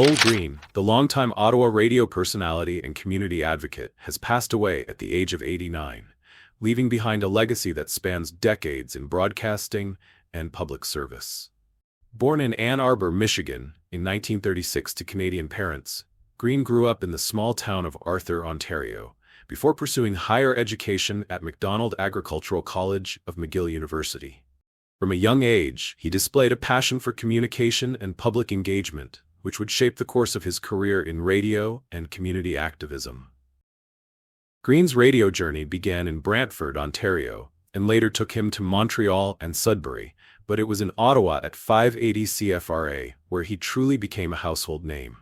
Lowell Green, the longtime Ottawa radio personality and community advocate, has passed away at the age of 89, leaving behind a legacy that spans decades in broadcasting and public service. Born in Ann Arbor, Michigan, in 1936 to Canadian parents, Green grew up in the small town of Arthur, Ontario, before pursuing higher education at MacDonald Agricultural College of McGill University. From a young age, he displayed a passion for communication and public engagement, which would shape the course of his career in radio and community activism. Green's radio journey began in Brantford, Ontario, and later took him to Montreal and Sudbury, but it was in Ottawa at 580 CFRA where he truly became a household name.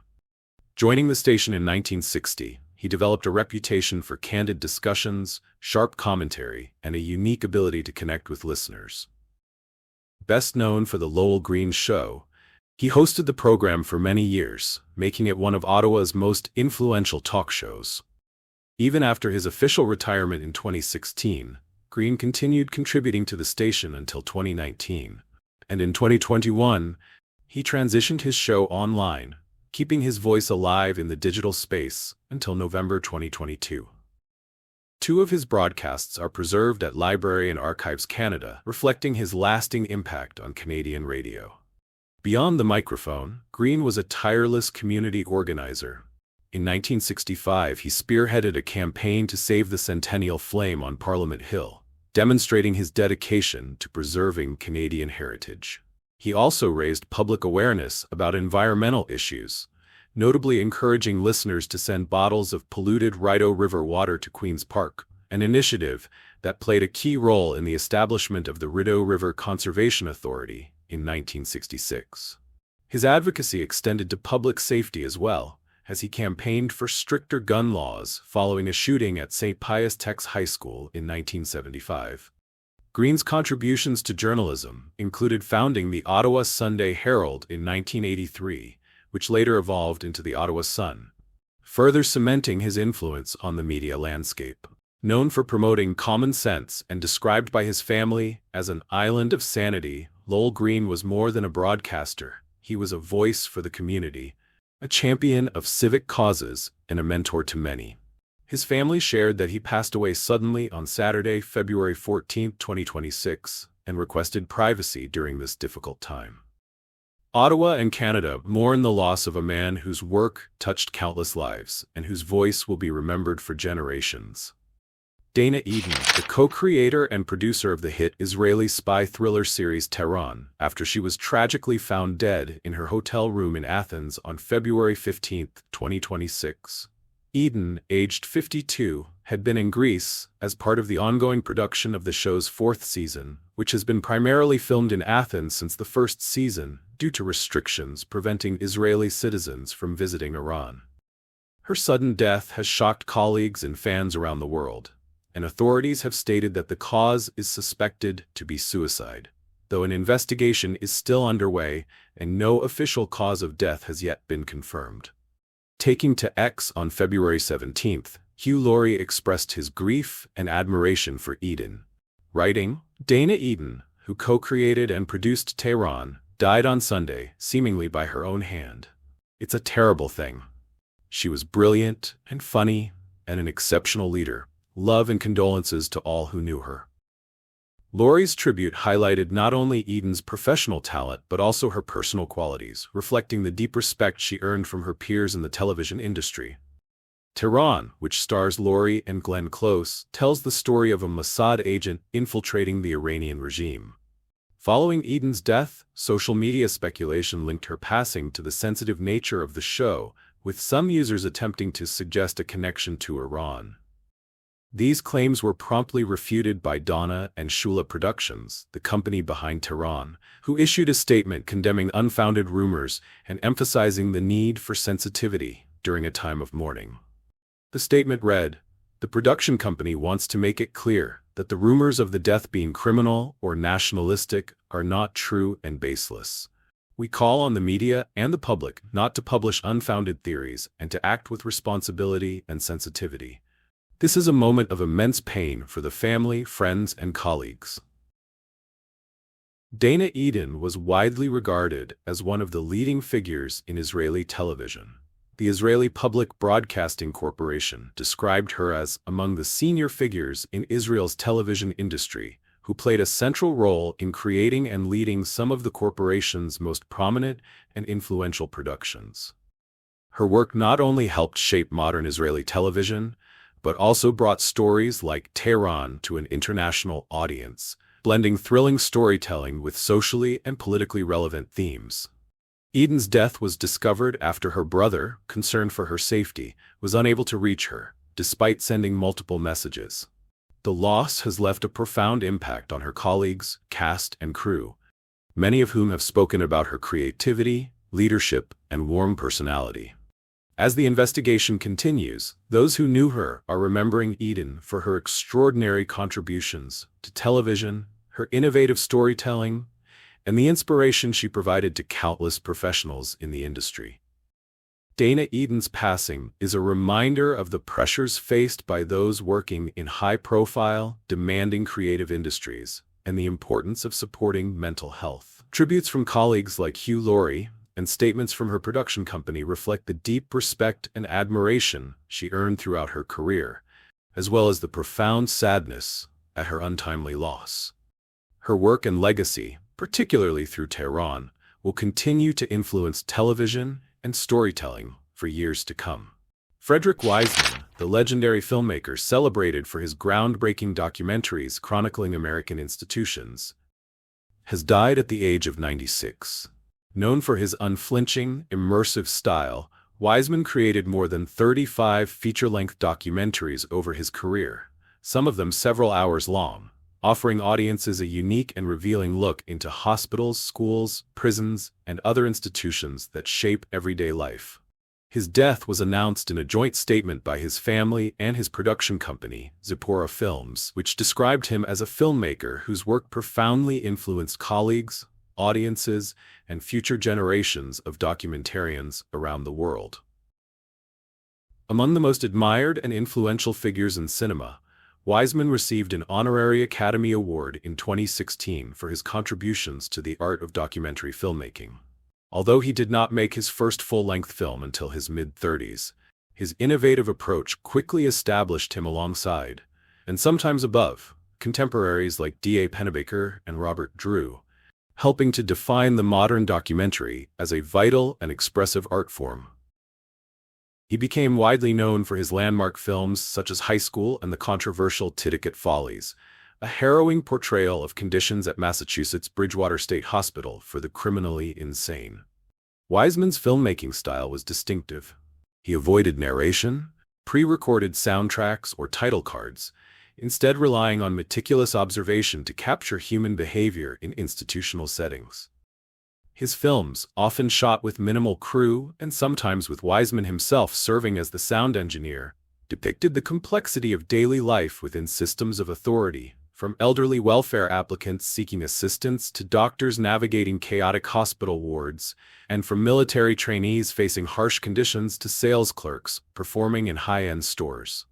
Joining the station in 1960, he developed a reputation for candid discussions, sharp commentary, and a unique ability to connect with listeners. Best known for The Lowell Green Show, he hosted the program for many years, making it one of Ottawa's most influential talk shows. Even after his official retirement in 2016, Green continued contributing to the station until 2019, and in 2021, he transitioned his show online, keeping his voice alive in the digital space until November 2022. Two of his broadcasts are preserved at Library and Archives Canada, reflecting his lasting impact on Canadian radio. Beyond the microphone, Green was a tireless community organizer. In 1965, he spearheaded a campaign to save the Centennial Flame on Parliament Hill, demonstrating his dedication to preserving Canadian heritage. He also raised public awareness about environmental issues, notably encouraging listeners to send bottles of polluted Rideau River water to Queen's Park, an initiative that played a key role in the establishment of the Rideau River Conservation Authority in 1966. His advocacy extended to public safety as well, as he campaigned for stricter gun laws following a shooting at St. Pius Tex High School in 1975. Green's contributions to journalism included founding the Ottawa Sunday Herald in 1983, which later evolved into the Ottawa Sun, further cementing his influence on the media landscape. Known for promoting common sense and described by his family as an island of sanity, Lowell Green was more than a broadcaster. He was a voice for the community, a champion of civic causes, and a mentor to many. His family shared that he passed away suddenly on Saturday, February 14, 2026, and requested privacy during this difficult time. Ottawa and Canada mourn the loss of a man whose work touched countless lives and whose voice will be remembered for generations. Dana Eden, the co-creator and producer of the hit Israeli spy thriller series Tehran, after she was tragically found dead in her hotel room in Athens on February 15, 2026. Eden, aged 52, had been in Greece as part of the ongoing production of the show's fourth season, which has been primarily filmed in Athens since the first season due to restrictions preventing Israeli citizens from visiting Iran. Her sudden death has shocked colleagues and fans around the world, and authorities have stated that the cause is suspected to be suicide, though an investigation is still underway and no official cause of death has yet been confirmed. Taking to X on February 17, Hugh Laurie expressed his grief and admiration for Eden, writing, "Dana Eden, who co-created and produced Tehran, died on Sunday, seemingly by her own hand. It's a terrible thing. She was brilliant and funny and an exceptional leader. Love and condolences to all who knew her." Laurie's tribute highlighted not only Eden's professional talent but also her personal qualities, reflecting the deep respect she earned from her peers in the television industry. Tehran, which stars Laurie and Glenn Close, tells the story of a Mossad agent infiltrating the Iranian regime. Following Eden's death, social media speculation linked her passing to the sensitive nature of the show, with some users attempting to suggest a connection to Iran. These claims were promptly refuted by Donna and Shula Productions, the company behind Tehran, who issued a statement condemning unfounded rumors and emphasizing the need for sensitivity during a time of mourning. The statement read, "The production company wants to make it clear that the rumors of the death being criminal or nationalistic are not true and baseless. We call on the media and the public not to publish unfounded theories and to act with responsibility and sensitivity. This is a moment of immense pain for the family, friends, and colleagues." Dana Eden was widely regarded as one of the leading figures in Israeli television. The Israeli Public Broadcasting Corporation described her as among the senior figures in Israel's television industry, who played a central role in creating and leading some of the corporation's most prominent and influential productions. Her work not only helped shape modern Israeli television, but also brought stories like Tehran to an international audience, blending thrilling storytelling with socially and politically relevant themes. Eden's death was discovered after her brother, concerned for her safety, was unable to reach her, despite sending multiple messages. The loss has left a profound impact on her colleagues, cast, and crew, many of whom have spoken about her creativity, leadership, and warm personality. As the investigation continues, those who knew her are remembering Eden for her extraordinary contributions to television, her innovative storytelling, and the inspiration she provided to countless professionals in the industry. Dana Eden's passing is a reminder of the pressures faced by those working in high-profile, demanding creative industries, and the importance of supporting mental health. Tributes from colleagues like Hugh Laurie and statements from her production company reflect the deep respect and admiration she earned throughout her career, as well as the profound sadness at her untimely loss. Her work and legacy, particularly through Tehran, will continue to influence television and storytelling for years to come. Frederick Wiseman, the legendary filmmaker celebrated for his groundbreaking documentaries chronicling American institutions, has died at the age of 96. Known for his unflinching, immersive style, Wiseman created more than 35 feature-length documentaries over his career, some of them several hours long, offering audiences a unique and revealing look into hospitals, schools, prisons, and other institutions that shape everyday life. His death was announced in a joint statement by his family and his production company, Zipporah Films, which described him as a filmmaker whose work profoundly influenced colleagues, audiences, and future generations of documentarians around the world. Among the most admired and influential figures in cinema, Wiseman received an honorary Academy Award in 2016 for his contributions to the art of documentary filmmaking. Although he did not make his first full-length film until his mid-30s, his innovative approach quickly established him alongside, and sometimes above, contemporaries like D.A. Pennebaker and Robert Drew, helping to define the modern documentary as a vital and expressive art form. He became widely known for his landmark films such as High School and the controversial Tidicate Follies, a harrowing portrayal of conditions at Massachusetts' Bridgewater State Hospital for the criminally insane. Wiseman's filmmaking style was distinctive. He avoided narration, pre-recorded soundtracks, or title cards, instead relying on meticulous observation to capture human behavior in institutional settings. His films, often shot with minimal crew and sometimes with Wiseman himself serving as the sound engineer, depicted the complexity of daily life within systems of authority, from elderly welfare applicants seeking assistance to doctors navigating chaotic hospital wards, and from military trainees facing harsh conditions to sales clerks performing in high-end stores.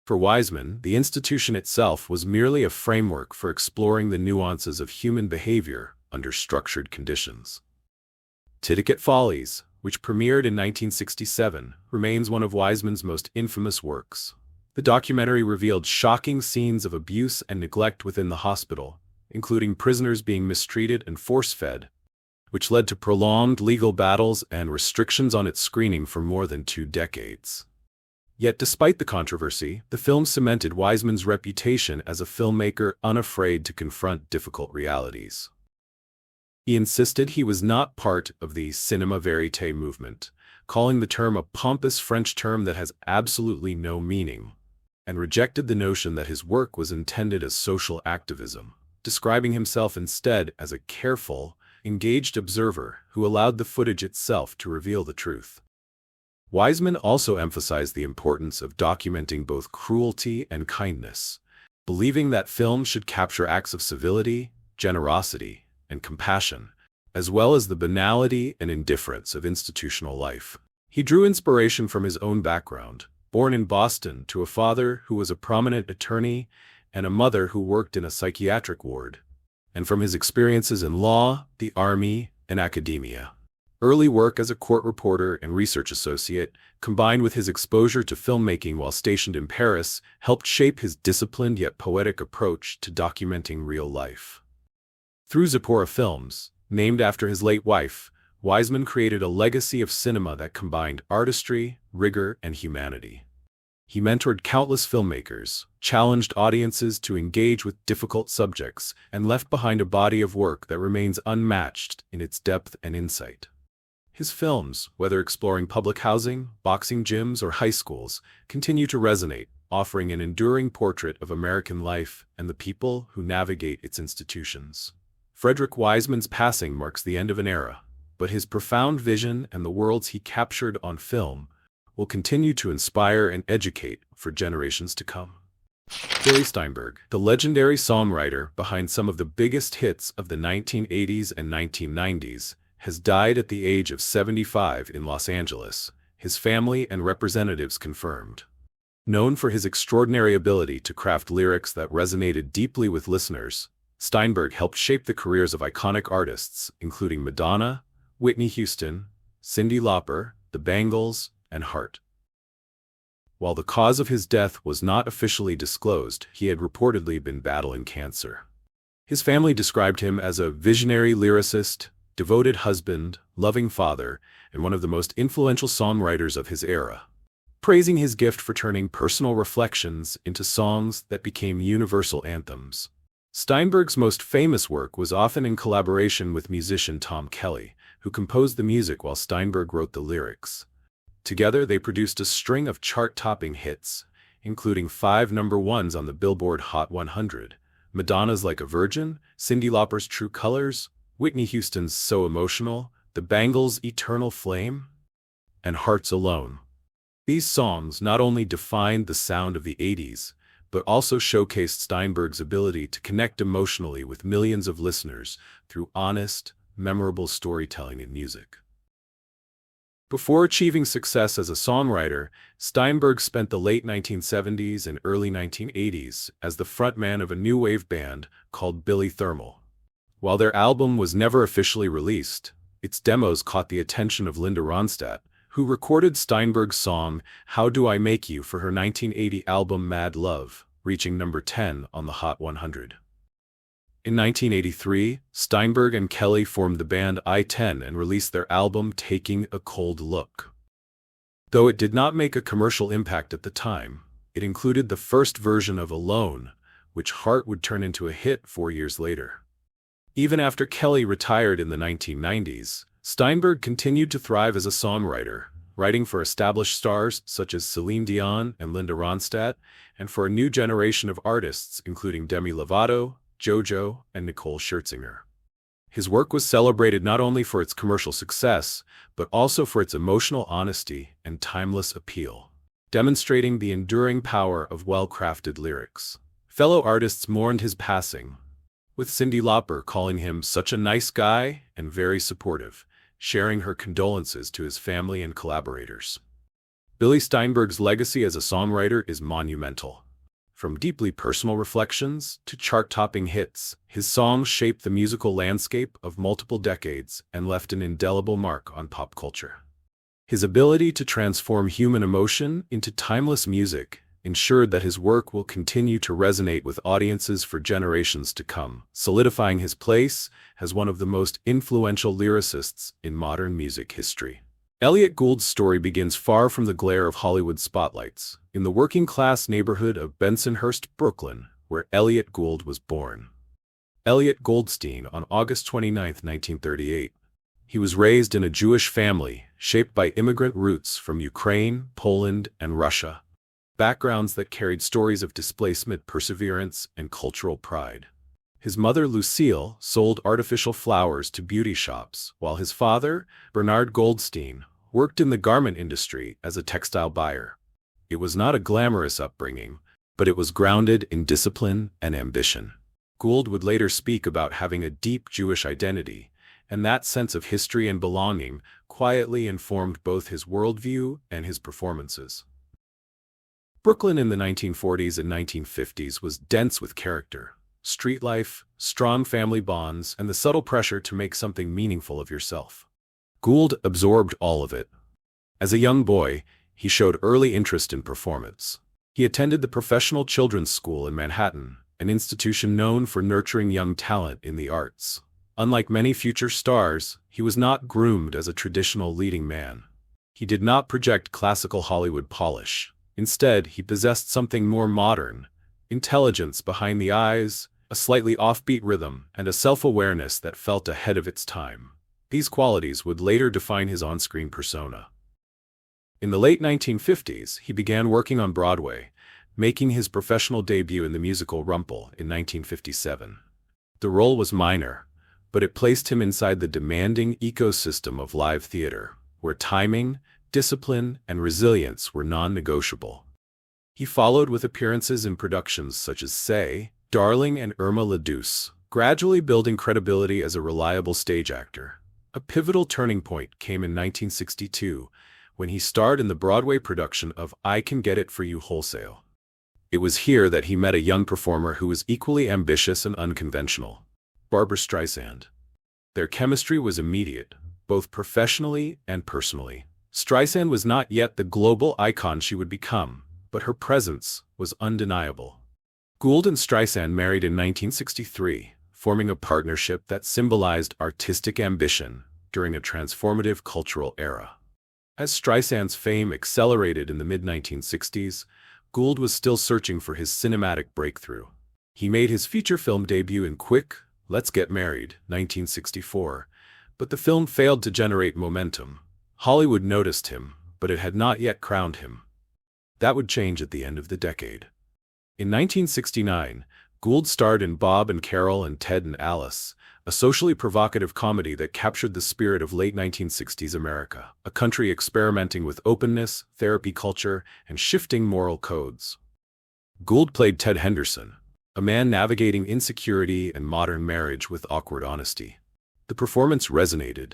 For Wiseman, the institution itself was merely a framework for exploring the nuances of human behavior under structured conditions. Tidicate Follies, which premiered in 1967, remains one of Wiseman's most infamous works. The documentary revealed shocking scenes of abuse and neglect within the hospital, including prisoners being mistreated and force-fed, which led to prolonged legal battles and restrictions on its screening for more than 2 decades. Yet despite the controversy, the film cemented Wiseman's reputation as a filmmaker unafraid to confront difficult realities. He insisted he was not part of the cinema verite movement, calling the term a pompous French term that has absolutely no meaning, and rejected the notion that his work was intended as social activism, describing himself instead as a careful, engaged observer who allowed the footage itself to reveal the truth. Wiseman also emphasized the importance of documenting both cruelty and kindness, believing that film should capture acts of civility, generosity, and compassion, as well as the banality and indifference of institutional life. He drew inspiration from his own background, born in Boston to a father who was a prominent attorney and a mother who worked in a psychiatric ward. and from his experiences in law, the army, and academia. Early work as a court reporter and research associate, combined with his exposure to filmmaking while stationed in Paris, helped shape his disciplined yet poetic approach to documenting real life. Through Zipporah Films, named after his late wife, Wiseman created a legacy of cinema that combined artistry, rigor, and humanity. He mentored countless filmmakers, challenged audiences to engage with difficult subjects, and left behind a body of work that remains unmatched in its depth and insight. His films, whether exploring public housing, boxing gyms, or high schools, continue to resonate, offering an enduring portrait of American life and the people who navigate its institutions. Frederick Wiseman's passing marks the end of an era, but his profound vision and the worlds he captured on film will continue to inspire and educate for generations to come. Billy Steinberg, the legendary songwriter behind some of the biggest hits of the 1980s and 1990s, has died at the age of 75 in Los Angeles, his family and representatives confirmed. Known for his extraordinary ability to craft lyrics that resonated deeply with listeners, Steinberg helped shape the careers of iconic artists, including Madonna, Whitney Houston, Cyndi Lauper, the Bangles, and Heart. While the cause of his death was not officially disclosed, he had reportedly been battling cancer. His family described him as a visionary lyricist, devoted husband, loving father, and one of the most influential songwriters of his era, praising his gift for turning personal reflections into songs that became universal anthems. Steinberg's most famous work was often in collaboration with musician Tom Kelly, who composed the music while Steinberg wrote the lyrics. Together, they produced a string of chart-topping hits, including 5 number ones on the Billboard Hot 100, Madonna's Like a Virgin, Cyndi Lauper's True Colors, Whitney Houston's So Emotional, The Bangles' Eternal Flame, and Hearts Alone. These songs not only defined the sound of the 80s, but also showcased Steinberg's ability to connect emotionally with millions of listeners through honest, memorable storytelling in music. Before achieving success as a songwriter, Steinberg spent the late 1970s and early 1980s as the frontman of a new wave band called Billy Thermal. While their album was never officially released, its demos caught the attention of Linda Ronstadt, who recorded Steinberg's song How Do I Make You for her 1980 album Mad Love, reaching number 10 on the Hot 100. In 1983, Steinberg and Kelly formed the band I-10 and released their album Taking a Cold Look. Though it did not make a commercial impact at the time, it included the first version of Alone, which Heart would turn into a hit 4 years later. Even after Kelly retired in the 1990s, Steinberg continued to thrive as a songwriter, writing for established stars such as Celine Dion and Linda Ronstadt, and for a new generation of artists including Demi Lovato, JoJo, and Nicole Scherzinger. His work was celebrated not only for its commercial success, but also for its emotional honesty and timeless appeal, demonstrating the enduring power of well-crafted lyrics. Fellow artists mourned his passing, with Cyndi Lauper calling him such a nice guy and very supportive, sharing her condolences to his family and collaborators. Billy Steinberg's legacy as a songwriter is monumental. From deeply personal reflections to chart-topping hits, his songs shaped the musical landscape of multiple decades and left an indelible mark on pop culture. His ability to transform human emotion into timeless music ensured that his work will continue to resonate with audiences for generations to come, solidifying his place as one of the most influential lyricists in modern music history. Elliott Gould's story begins far from the glare of Hollywood spotlights, in the working-class neighborhood of Bensonhurst, Brooklyn, where Elliott Gould was born. Elliott Goldstein on August 29, 1938. He was raised in a Jewish family, shaped by immigrant roots from Ukraine, Poland, and Russia, backgrounds that carried stories of displacement, perseverance, and cultural pride. His mother, Lucille, sold artificial flowers to beauty shops, while his father, Bernard Goldstein, worked in the garment industry as a textile buyer. It was not a glamorous upbringing, but it was grounded in discipline and ambition. Gould would later speak about having a deep Jewish identity, and that sense of history and belonging quietly informed both his worldview and his performances. Brooklyn in the 1940s and 1950s was dense with character. street life, strong family bonds, and the subtle pressure to make something meaningful of yourself. Gould absorbed all of it. As a young boy, he showed early interest in performance. He attended the Professional Children's School in Manhattan, an institution known for nurturing young talent in the arts. Unlike many future stars, he was not groomed as a traditional leading man. He did not project classical Hollywood polish. Instead, he possessed something more modern: intelligence behind the eyes, a slightly offbeat rhythm, and a self-awareness that felt ahead of its time. These qualities would later define his on-screen persona. In the late 1950s, he began working on Broadway, making his professional debut in the musical Rumpel in 1957. The role was minor, but it placed him inside the demanding ecosystem of live theater, where timing, discipline, and resilience were non-negotiable. He followed with appearances in productions such as Say, Darling, and Irma la Douce, gradually building credibility as a reliable stage actor. A pivotal turning point came in 1962, when he starred in the Broadway production of I Can Get It For You Wholesale. It was here that he met a young performer who was equally ambitious and unconventional: Barbra Streisand. Their chemistry was immediate, both professionally and personally. Streisand was not yet the global icon she would become, but her presence was undeniable. Gould and Streisand married in 1963, forming a partnership that symbolized artistic ambition during a transformative cultural era. As Streisand's fame accelerated in the mid-1960s, Gould was still searching for his cinematic breakthrough. He made his feature film debut in Quick, Let's Get Married, 1964, but the film failed to generate momentum. Hollywood noticed him, but it had not yet crowned him. That would change at the end of the decade. In 1969, Gould starred in Bob and Carol and Ted and Alice, a socially provocative comedy that captured the spirit of late 1960s America, a country experimenting with openness, therapy culture, and shifting moral codes. Gould played Ted Henderson, a man navigating insecurity and modern marriage with awkward honesty. The performance resonated.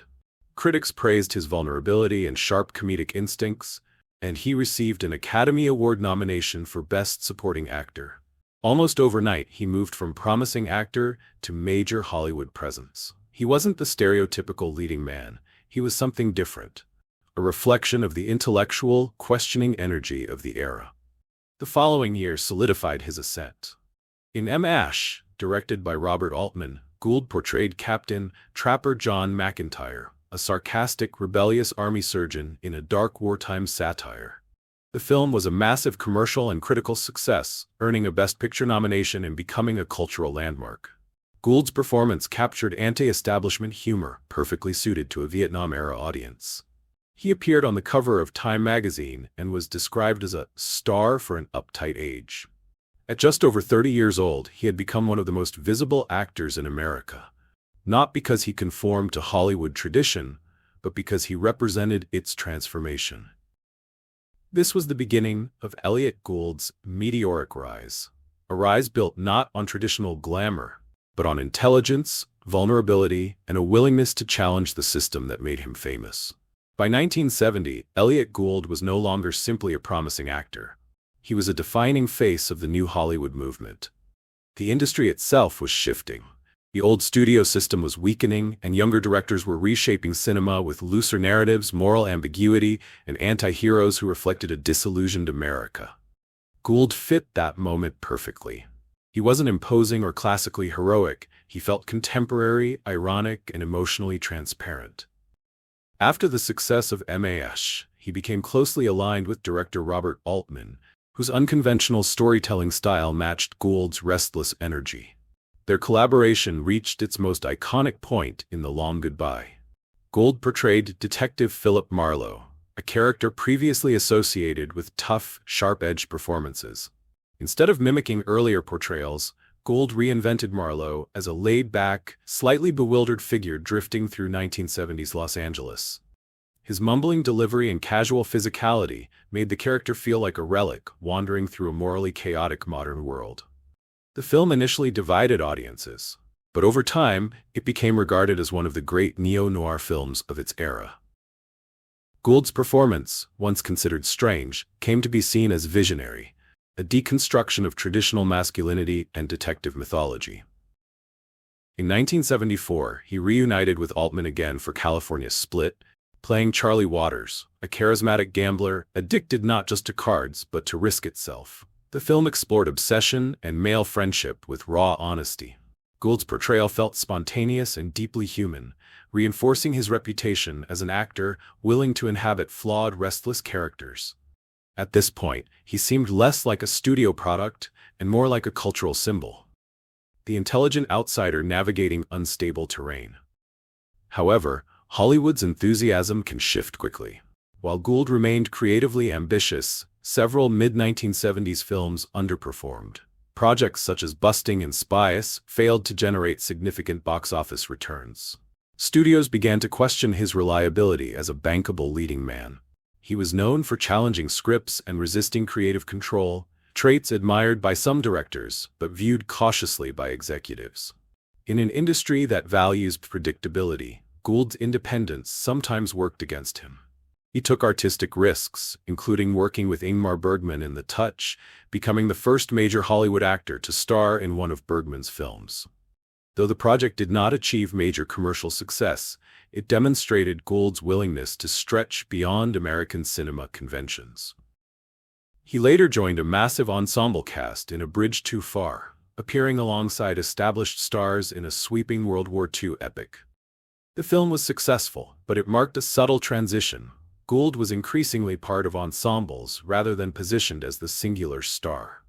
Critics praised his vulnerability and sharp comedic instincts, and he received an Academy Award nomination for Best Supporting Actor. Almost overnight, he moved from promising actor to major Hollywood presence. He wasn't the stereotypical leading man. He was something different, a reflection of the intellectual, questioning energy of the era. The following year solidified his ascent. In M. Ash, directed by Robert Altman, Gould portrayed Captain Trapper John McIntyre, a sarcastic, rebellious army surgeon in a dark wartime satire. The film was a massive commercial and critical success, earning a Best Picture nomination and becoming a cultural landmark. Gould's performance captured anti-establishment humor, perfectly suited to a Vietnam-era audience. He appeared on the cover of Time magazine and was described as a star for an uptight age. At just over 30 years old, he had become one of the most visible actors in America. Not because he conformed to Hollywood tradition, but because he represented its transformation. This was the beginning of Elliott Gould's meteoric rise, a rise built not on traditional glamour, but on intelligence, vulnerability, and a willingness to challenge the system that made him famous. By 1970, Elliott Gould was no longer simply a promising actor. He was a defining face of the new Hollywood movement. The industry itself was shifting. The old studio system was weakening, and younger directors were reshaping cinema with looser narratives, moral ambiguity, and anti-heroes who reflected a disillusioned America. Gould fit that moment perfectly. He wasn't imposing or classically heroic. He felt contemporary, ironic, and emotionally transparent. After the success of M.A.S., he became closely aligned with director Robert Altman, whose unconventional storytelling style matched Gould's restless energy. Their collaboration reached its most iconic point in The Long Goodbye. Gould portrayed Detective Philip Marlowe, a character previously associated with tough, sharp-edged performances. Instead of mimicking earlier portrayals, Gould reinvented Marlowe as a laid-back, slightly bewildered figure drifting through 1970s Los Angeles. His mumbling delivery and casual physicality made the character feel like a relic wandering through a morally chaotic modern world. The film initially divided audiences, but over time, it became regarded as one of the great neo-noir films of its era. Gould's performance, once considered strange, came to be seen as visionary. a deconstruction of traditional masculinity and detective mythology. In 1974, he reunited with Altman again for California Split, playing Charlie Waters, a charismatic gambler addicted not just to cards but to risk itself. The film explored obsession and male friendship with raw honesty. Gould's portrayal felt spontaneous and deeply human, reinforcing his reputation as an actor willing to inhabit flawed, restless characters. At this point, he seemed less like a studio product and more like a cultural symbol, the intelligent outsider navigating unstable terrain. However, Hollywood's enthusiasm can shift quickly. While Gould remained creatively ambitious, several mid-1970s films underperformed. Projects such as Busting and Spies failed to generate significant box office returns. Studios began to question his reliability as a bankable leading man. He was known for challenging scripts and resisting creative control, traits admired by some directors but viewed cautiously by executives. In an industry that values predictability, Gould's independence sometimes worked against him. He took artistic risks, including working with Ingmar Bergman in The Touch, becoming the first major Hollywood actor to star in one of Bergman's films. Though the project did not achieve major commercial success, it demonstrated Gould's willingness to stretch beyond American cinema conventions. He later joined a massive ensemble cast in A Bridge Too Far, appearing alongside established stars in a sweeping World War II epic. The film was successful, but it marked a subtle transition. Gould was increasingly part of ensembles rather than positioned as the singular star.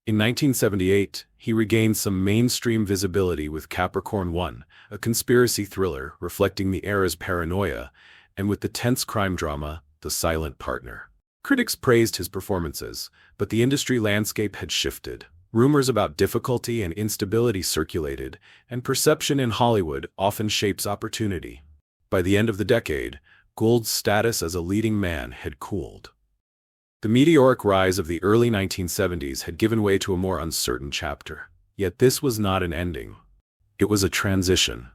In 1978, he regained some mainstream visibility with Capricorn 1, a conspiracy thriller reflecting the era's paranoia, and with the tense crime drama, The Silent Partner. Critics praised his performances, but the industry landscape had shifted. Rumors about difficulty and instability circulated, and perception in Hollywood often shapes opportunity. By the end of the decade, Gould's status as a leading man had cooled. The meteoric rise of the early 1970s had given way to a more uncertain chapter. Yet this was not an ending. It was a transition.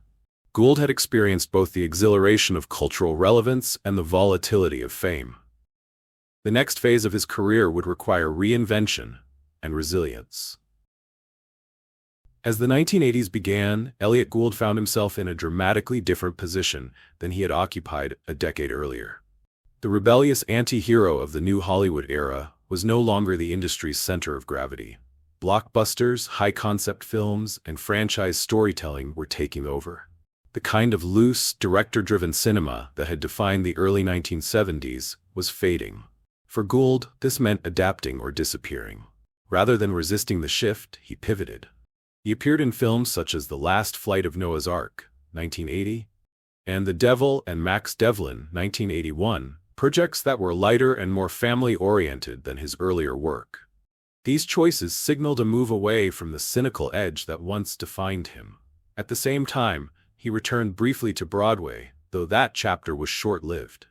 Gould had experienced both the exhilaration of cultural relevance and the volatility of fame. The next phase of his career would require reinvention and resilience. As the 1980s began, Elliott Gould found himself in a dramatically different position than he had occupied a decade earlier. The rebellious anti-hero of the new Hollywood era was no longer the industry's center of gravity. Blockbusters, high-concept films, and franchise storytelling were taking over. The kind of loose, director-driven cinema that had defined the early 1970s was fading. For Gould, this meant adapting or disappearing. Rather than resisting the shift, he pivoted. He appeared in films such as The Last Flight of Noah's Ark, 1980, and The Devil and Max Devlin, 1981, projects that were lighter and more family-oriented than his earlier work. These choices signaled a move away from the cynical edge that once defined him. At the same time, he returned briefly to Broadway, though that chapter was short-lived.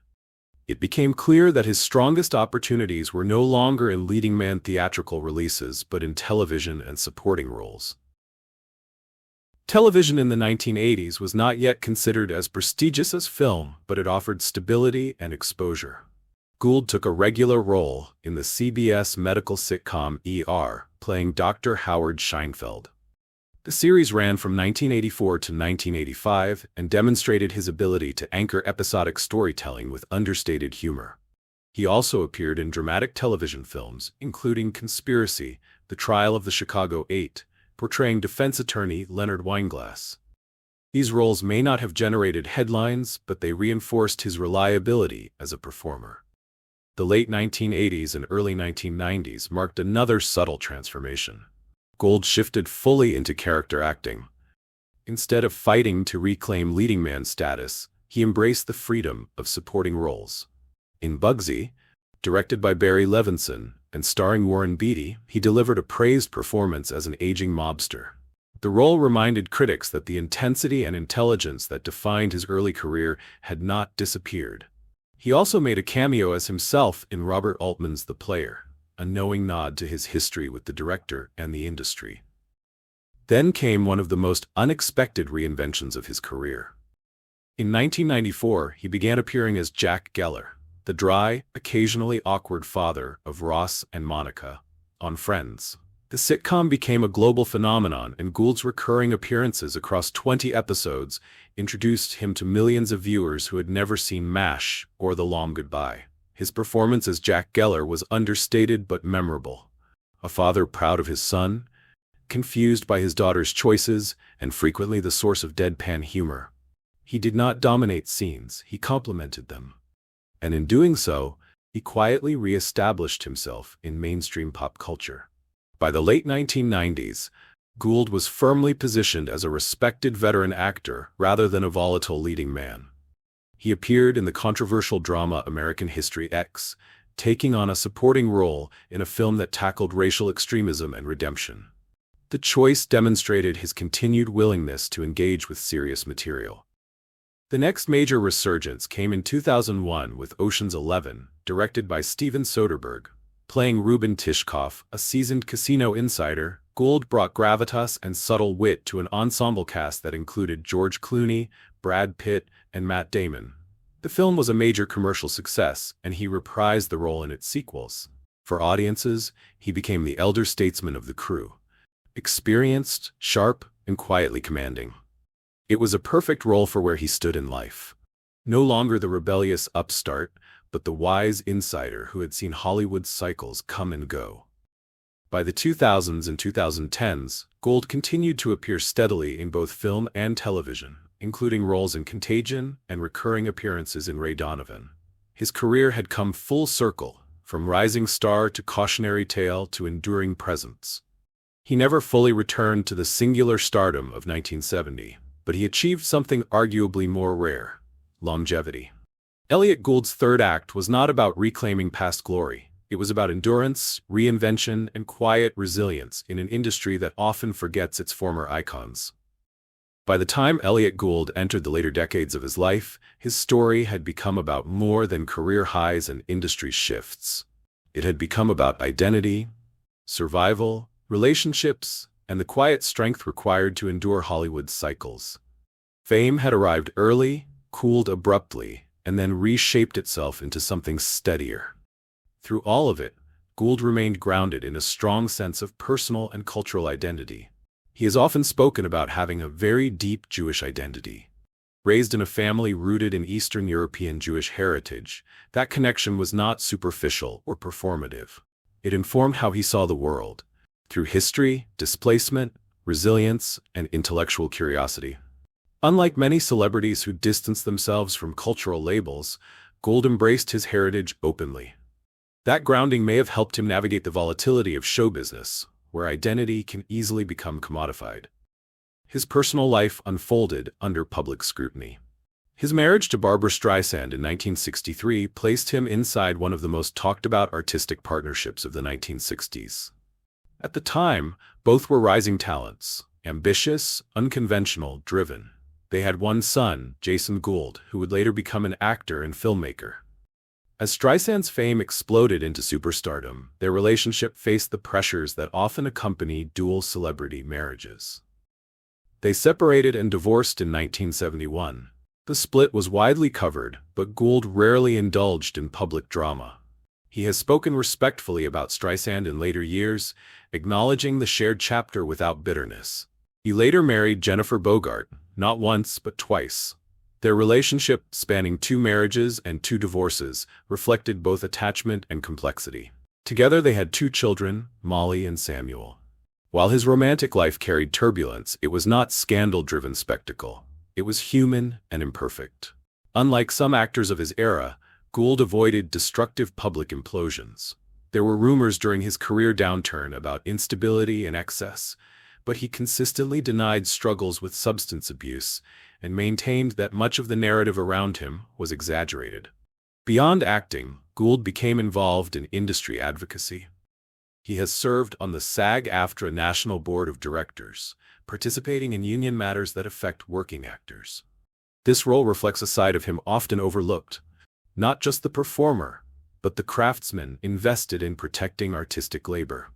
It became clear that his strongest opportunities were no longer in leading man theatrical releases but in television and supporting roles. Television in the 1980s was not yet considered as prestigious as film, but it offered stability and exposure. Gould took a regular role in the CBS medical sitcom ER, playing Dr. Howard Scheinfeld. The series ran from 1984 to 1985 and demonstrated his ability to anchor episodic storytelling with understated humor. He also appeared in dramatic television films, including Conspiracy, The Trial of the Chicago 8, portraying defense attorney Leonard Weinglass. These roles may not have generated headlines, but they reinforced his reliability as a performer. The late 1980s and early 1990s marked another subtle transformation. Gould shifted fully into character acting. Instead of fighting to reclaim leading man status, he embraced the freedom of supporting roles. In Bugsy, directed by Barry Levinson and starring Warren Beatty, he delivered a praised performance as an aging mobster. The role reminded critics that the intensity and intelligence that defined his early career had not disappeared. He also made a cameo as himself in Robert Altman's The Player, a knowing nod to his history with the director and the industry. Then came one of the most unexpected reinventions of his career. In 1994, he began appearing as Jack Geller, the dry, occasionally awkward father of Ross and Monica, on Friends. The sitcom became a global phenomenon, and Gould's recurring appearances across 20 episodes introduced him to millions of viewers who had never seen MASH or The Long Goodbye. His performance as Jack Geller was understated but memorable. A father proud of his son, confused by his daughter's choices, and frequently the source of deadpan humor. He did not dominate scenes, he complemented them. And in doing so, he quietly re-established himself in mainstream pop culture. By the late 1990s, Gould was firmly positioned as a respected veteran actor rather than a volatile leading man. He appeared in the controversial drama American History X, taking on a supporting role in a film that tackled racial extremism and redemption. The choice demonstrated his continued willingness to engage with serious material. The next major resurgence came in 2001 with Ocean's 11, directed by Steven Soderbergh. Playing Ruben Tishkoff, a seasoned casino insider, Gould brought gravitas and subtle wit to an ensemble cast that included George Clooney, Brad Pitt, and Matt Damon. The film was a major commercial success, and he reprised the role in its sequels. For audiences, he became the elder statesman of the crew. Experienced, sharp, and quietly commanding. It was a perfect role for where he stood in life. No longer the rebellious upstart, but the wise insider who had seen Hollywood's cycles come and go. By the 2000s and 2010s, Gould continued to appear steadily in both film and television, including roles in Contagion and recurring appearances in Ray Donovan. His career had come full circle, from rising star to cautionary tale to enduring presence. He never fully returned to the singular stardom of 1970, but he achieved something arguably more rare: longevity. Elliott Gould's third act was not about reclaiming past glory. It was about endurance, reinvention, and quiet resilience in an industry that often forgets its former icons. By the time Elliott Gould entered the later decades of his life, his story had become about more than career highs and industry shifts. It had become about identity, survival, relationships, and the quiet strength required to endure Hollywood's cycles. Fame had arrived early, cooled abruptly, and then reshaped itself into something steadier. Through all of it, Gould remained grounded in a strong sense of personal and cultural identity. He has often spoken about having a very deep Jewish identity. Raised in a family rooted in Eastern European Jewish heritage, that connection was not superficial or performative. It informed how he saw the world, through history, displacement, resilience, and intellectual curiosity. Unlike many celebrities who distance themselves from cultural labels, Gould embraced his heritage openly. That grounding may have helped him navigate the volatility of show business, where identity can easily become commodified. His personal life unfolded under public scrutiny. His marriage to Barbra Streisand in 1963 placed him inside one of the most talked-about artistic partnerships of the 1960s. At the time, both were rising talents, ambitious, unconventional, driven. They had one son, Jason Gould, who would later become an actor and filmmaker. As Streisand's fame exploded into superstardom, their relationship faced the pressures that often accompany dual celebrity marriages. They separated and divorced in 1971. The split was widely covered, but Gould rarely indulged in public drama. He has spoken respectfully about Streisand in later years, acknowledging the shared chapter without bitterness. He later married Jennifer Bogart, not once but twice. Their relationship, spanning 2 marriages and 2 divorces, reflected both attachment and complexity. Together they had 2 children, Molly and Samuel. While his romantic life carried turbulence, it was not scandal-driven spectacle. It was human and imperfect. Unlike some actors of his era, Gould avoided destructive public implosions. There were rumors during his career downturn about instability and excess, but he consistently denied struggles with substance abuse and maintained that much of the narrative around him was exaggerated. Beyond acting, Gould became involved in industry advocacy. He has served on the SAG-AFTRA National Board of Directors, participating in union matters that affect working actors. This role reflects a side of him often overlooked, not just the performer, but the craftsman invested in protecting artistic labor.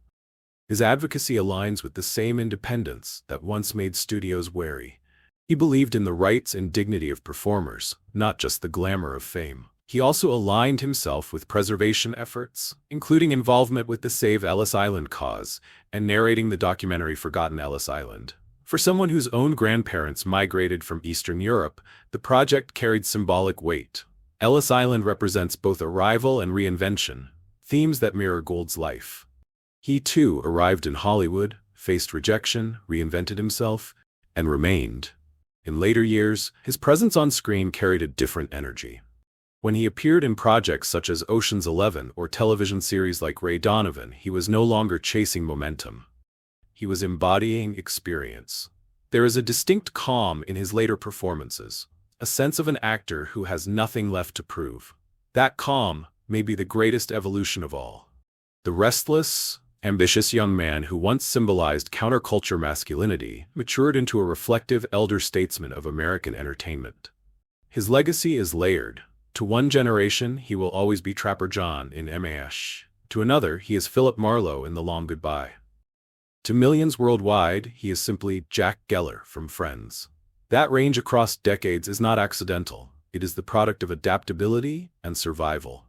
His advocacy aligns with the same independence that once made studios wary. He believed in the rights and dignity of performers, not just the glamour of fame. He also aligned himself with preservation efforts, including involvement with the Save Ellis Island cause and narrating the documentary Forgotten Ellis Island. For someone whose own grandparents migrated from Eastern Europe, the project carried symbolic weight. Ellis Island represents both arrival and reinvention, themes that mirror Gould's life. He too arrived in Hollywood, faced rejection, reinvented himself, and remained. In later years, his presence on screen carried a different energy. When he appeared in projects such as Ocean's 11 or television series like Ray Donovan, he was no longer chasing momentum. He was embodying experience. There is a distinct calm in his later performances, a sense of an actor who has nothing left to prove. That calm may be the greatest evolution of all. The restless, ambitious young man who once symbolized counterculture masculinity matured into a reflective elder statesman of American entertainment. His legacy is layered. To one generation, he will always be Trapper John in MASH. To another, he is Philip Marlowe in The Long Goodbye. To millions worldwide, he is simply Jack Geller from Friends. That range across decades is not accidental. It is the product of adaptability and survival.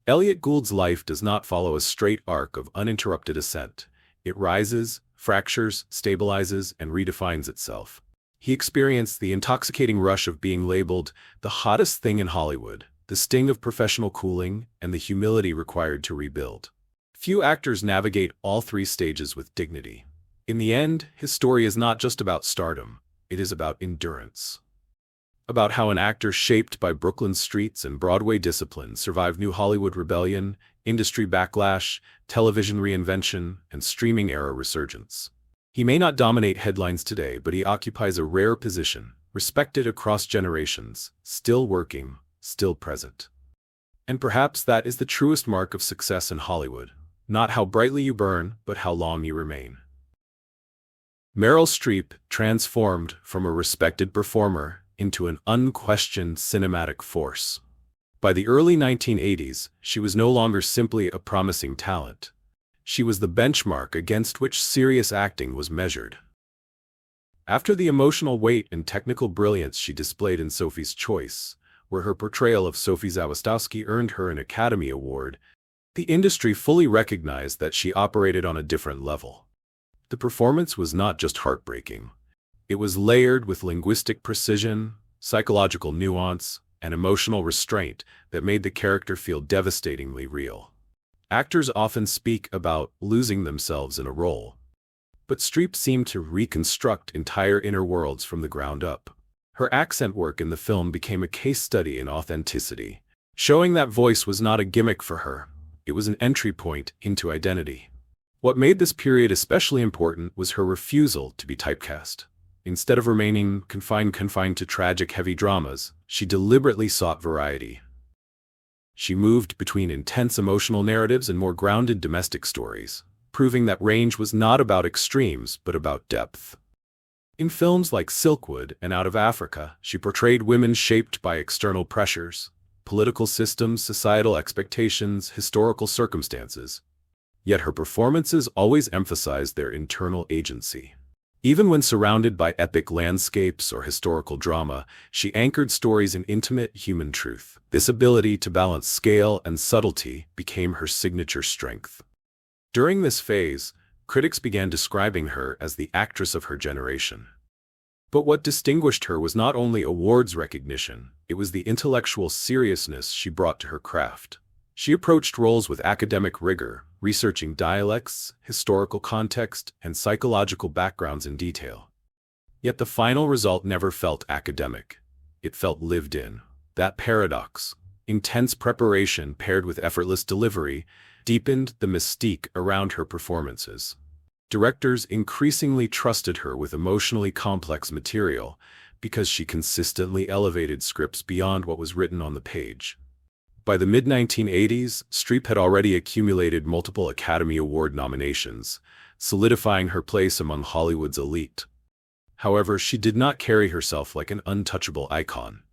Elliott Gould's life does not follow a straight arc of uninterrupted ascent. It rises, fractures, stabilizes, and redefines itself. He experienced the intoxicating rush of being labeled the hottest thing in Hollywood, the sting of professional cooling, and the humility required to rebuild. Few actors navigate all three stages with dignity. In the end, his story is not just about stardom, it is about endurance. About how an actor shaped by Brooklyn streets and Broadway discipline survived New Hollywood rebellion, industry backlash, television reinvention, and streaming-era resurgence. He may not dominate headlines today, but he occupies a rare position, respected across generations, still working, still present. And perhaps that is the truest mark of success in Hollywood. Not how brightly you burn, but how long you remain. Meryl Streep transformed from a respected performer into an unquestioned cinematic force. By the early 1980s, she was no longer simply a promising talent. She was the benchmark against which serious acting was measured. After the emotional weight and technical brilliance she displayed in Sophie's Choice, where her portrayal of Sophie Zawistowski earned her an Academy Award, the industry fully recognized that she operated on a different level. The performance was not just heartbreaking. It was layered with linguistic precision, psychological nuance, and emotional restraint that made the character feel devastatingly real. Actors often speak about losing themselves in a role, but Streep seemed to reconstruct entire inner worlds from the ground up. Her accent work in the film became a case study in authenticity, showing that voice was not a gimmick for her. It was an entry point into identity. What made this period especially important was her refusal to be typecast. Instead of remaining confined to tragic, heavy dramas, she deliberately sought variety. She moved between intense emotional narratives and more grounded domestic stories, proving that range was not about extremes but about depth. In films like Silkwood and Out of Africa, she portrayed women shaped by external pressures, political systems, societal expectations, historical circumstances. Yet her performances always emphasized their internal agency. Even when surrounded by epic landscapes or historical drama, she anchored stories in intimate human truth. This ability to balance scale and subtlety became her signature strength. During this phase, critics began describing her as the actress of her generation. But what distinguished her was not only awards recognition, it was the intellectual seriousness she brought to her craft. She approached roles with academic rigor, researching dialects, historical context, and psychological backgrounds in detail. Yet the final result never felt academic. It felt lived in. That paradox, intense preparation paired with effortless delivery, deepened the mystique around her performances. Directors increasingly trusted her with emotionally complex material because she consistently elevated scripts beyond what was written on the page. By the mid-1980s, Streep had already accumulated multiple Academy Award nominations, solidifying her place among Hollywood's elite. However, she did not carry herself like an untouchable icon.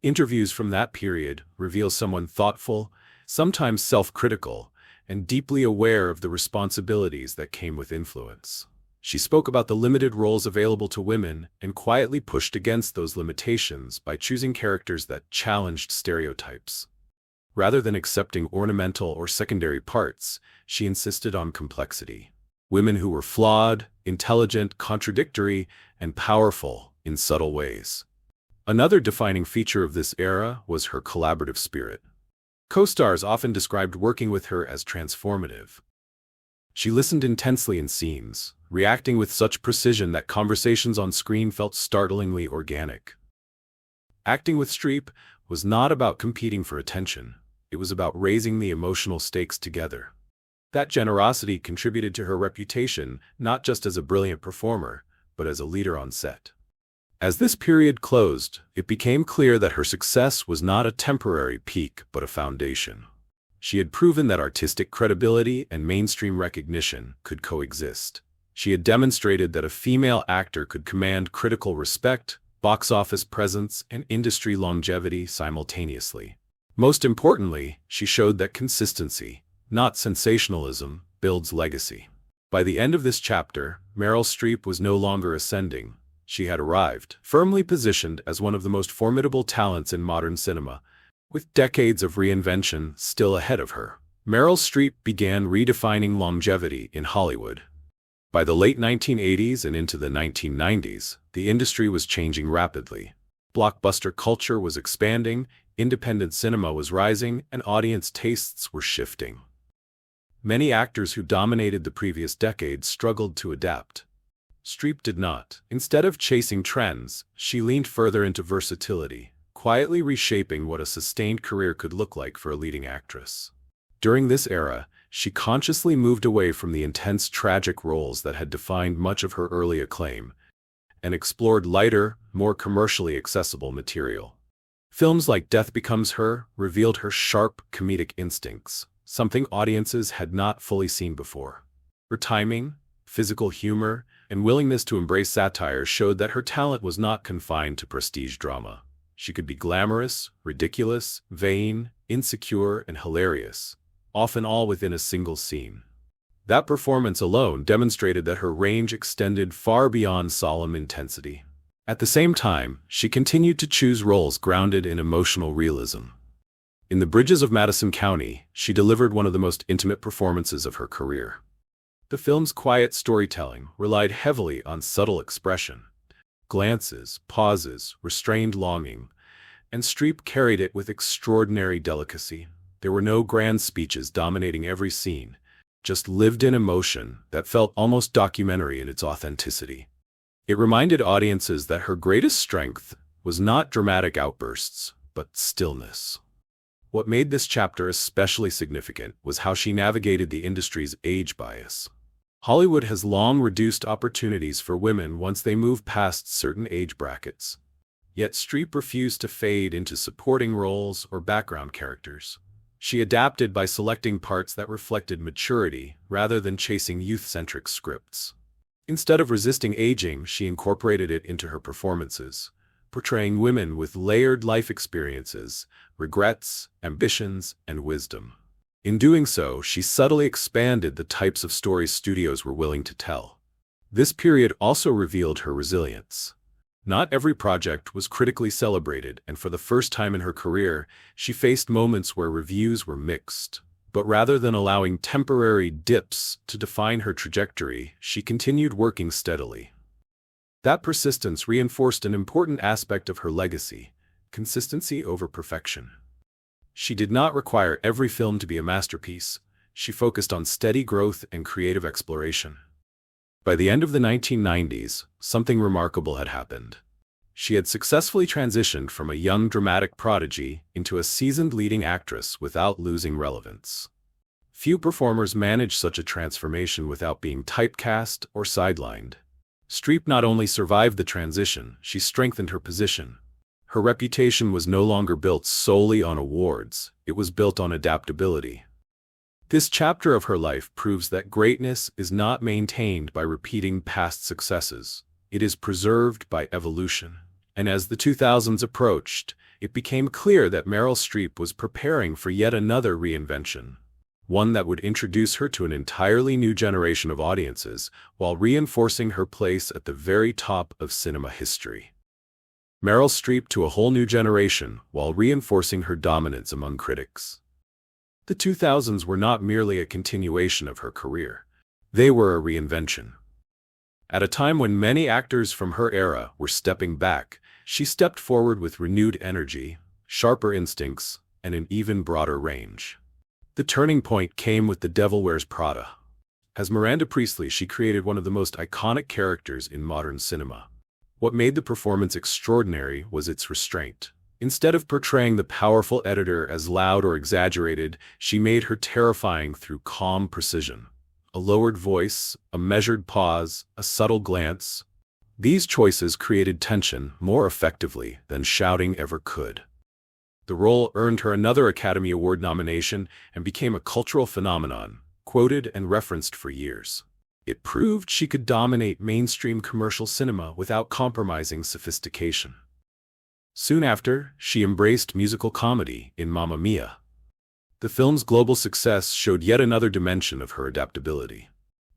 Interviews from that period reveal someone thoughtful, sometimes self-critical, and deeply aware of the responsibilities that came with influence. She spoke about the limited roles available to women and quietly pushed against those limitations by choosing characters that challenged stereotypes. Rather than accepting ornamental or secondary parts, she insisted on complexity. Women who were flawed, intelligent, contradictory, and powerful in subtle ways. Another defining feature of this era was her collaborative spirit. Co-stars often described working with her as transformative. She listened intensely in scenes, reacting with such precision that conversations on screen felt startlingly organic. Acting with Streep was not about competing for attention. It was about raising the emotional stakes together. That generosity contributed to her reputation not just as a brilliant performer, but as a leader on set. As this period closed, it became clear that her success was not a temporary peak but a foundation. She had proven that artistic credibility and mainstream recognition could coexist. She had demonstrated that a female actor could command critical respect, box office presence, and industry longevity simultaneously. Most importantly, she showed that consistency, not sensationalism, builds legacy. By the end of this chapter, Meryl Streep was no longer ascending. She had arrived, firmly positioned as one of the most formidable talents in modern cinema, with decades of reinvention still ahead of her. Meryl Streep began redefining longevity in Hollywood. By the late 1980s and into the 1990s, the industry was changing rapidly. Blockbuster culture was expanding, independent cinema was rising, and audience tastes were shifting. Many actors who dominated the previous decade struggled to adapt. Streep did not. Instead of chasing trends, she leaned further into versatility, quietly reshaping what a sustained career could look like for a leading actress. During this era, she consciously moved away from the intense tragic roles that had defined much of her early acclaim, and explored lighter, more commercially accessible material. Films like Death Becomes Her revealed her sharp, comedic instincts, something audiences had not fully seen before. Her timing, physical humor, and willingness to embrace satire showed that her talent was not confined to prestige drama. She could be glamorous, ridiculous, vain, insecure, and hilarious, often all within a single scene. That performance alone demonstrated that her range extended far beyond solemn intensity. At the same time, she continued to choose roles grounded in emotional realism. In The Bridges of Madison County, she delivered one of the most intimate performances of her career. The film's quiet storytelling relied heavily on subtle expression, glances, pauses, restrained longing, and Streep carried it with extraordinary delicacy. There were no grand speeches dominating every scene, just lived-in emotion that felt almost documentary in its authenticity. It reminded audiences that her greatest strength was not dramatic outbursts, but stillness. What made this chapter especially significant was how she navigated the industry's age bias. Hollywood has long reduced opportunities for women once they move past certain age brackets. Yet Streep refused to fade into supporting roles or background characters. She adapted by selecting parts that reflected maturity rather than chasing youth-centric scripts. Instead of resisting aging, she incorporated it into her performances, portraying women with layered life experiences, regrets, ambitions, and wisdom. In doing so, she subtly expanded the types of stories studios were willing to tell. This period also revealed her resilience. Not every project was critically celebrated, and for the first time in her career, she faced moments where reviews were mixed. But rather than allowing temporary dips to define her trajectory, she continued working steadily. That persistence reinforced an important aspect of her legacy: consistency over perfection. She did not require every film to be a masterpiece. She focused on steady growth and creative exploration. By the end of the 1990s, something remarkable had happened. She had successfully transitioned from a young dramatic prodigy into a seasoned leading actress without losing relevance. Few performers manage such a transformation without being typecast or sidelined. Streep not only survived the transition, she strengthened her position. Her reputation was no longer built solely on awards, it was built on adaptability. This chapter of her life proves that greatness is not maintained by repeating past successes. It is preserved by evolution. And as the 2000s approached, it became clear that Meryl Streep was preparing for yet another reinvention. one that would introduce her to an entirely new generation of audiences while reinforcing her place at the very top of cinema history. Meryl Streep to a whole new generation while reinforcing her dominance among critics. The 2000s were not merely a continuation of her career. They were a reinvention. At a time when many actors from her era were stepping back, she stepped forward with renewed energy, sharper instincts, and an even broader range. The turning point came with The Devil Wears Prada. As Miranda Priestley, she created one of the most iconic characters in modern cinema. What made the performance extraordinary was its restraint. Instead of portraying the powerful editor as loud or exaggerated, she made her terrifying through calm precision. A lowered voice, a measured pause, a subtle glance. These choices created tension more effectively than shouting ever could. The role earned her another Academy Award nomination and became a cultural phenomenon, quoted and referenced for years. It proved she could dominate mainstream commercial cinema without compromising sophistication. Soon after, she embraced musical comedy in Mamma Mia. The film's global success showed yet another dimension of her adaptability.